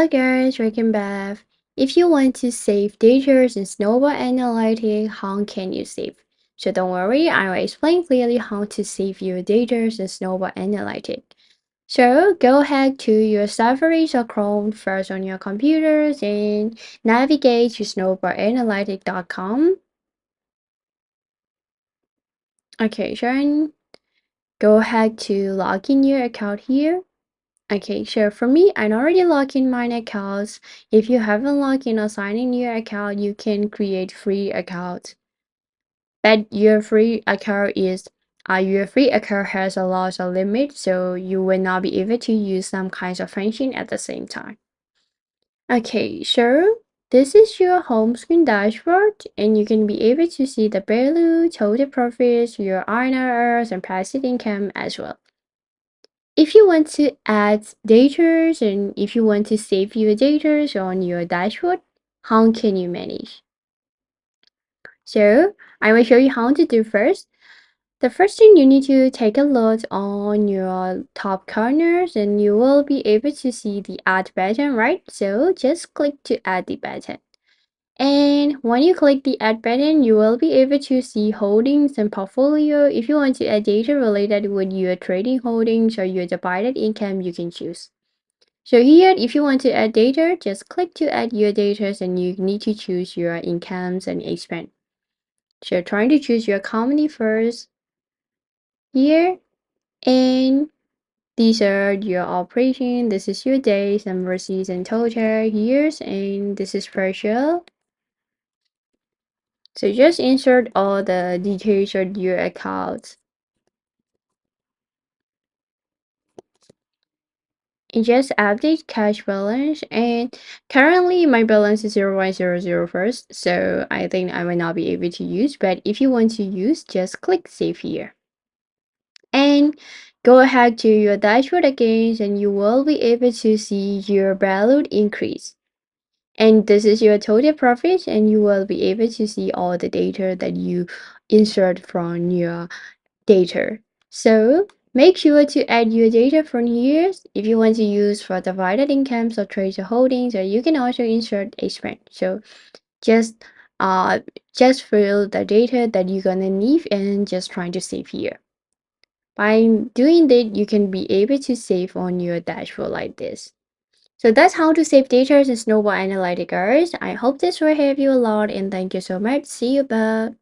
Hello guys, welcome back. If you want to save data in Snowball Analytics, how can you save? So don't worry, I will explain clearly how to save your data in Snowball Analytics. So go ahead to your Safari or Chrome first on your computers and navigate to snowballanalytics.com. Okay, so go ahead to log in your account here. Okay, so for me, I already logged in my accounts. If you haven't logged in or signed in your account, you can create free account. But your free account has a lot of limit, so you will not be able to use some kinds of function at the same time. Okay, so this is your home screen dashboard, and you can be able to see the value, total profits, your IRRs, and passive income as well. If you want to add data and if you want to save your data on your dashboard, how can you manage? So I will show you how to do first. The first thing you need to take a look on your top corners and you will be able to see the add button, right? So just click to add the button. And when you click the add button, you will be able to see holdings and portfolio. If you want to add data related with your trading holdings or your divided income, you can choose. So here, if you want to add data, just click to add your data and you need to choose your incomes and expense. So trying to choose your company first here, and these are your operation. This is your days, number, season, total, years, and this is partial. So just insert all the details of your account. And just update cash balance, and currently my balance is 0.00 first, so I think I will not be able to use, but if you want to use, just click save here. And go ahead to your dashboard again and you will be able to see your value increase. And this is your total profit and you will be able to see all the data that you insert from your data. So make sure to add your data from here if you want to use for divided incomes or trader holdings, or you can also insert expense. So just fill the data that you're gonna need and just trying to save here. By doing that, you can be able to save on your dashboard like this. So that's how to save data in Snowball Analytics, guys. I hope this will help you a lot and thank you so much. See you, bye.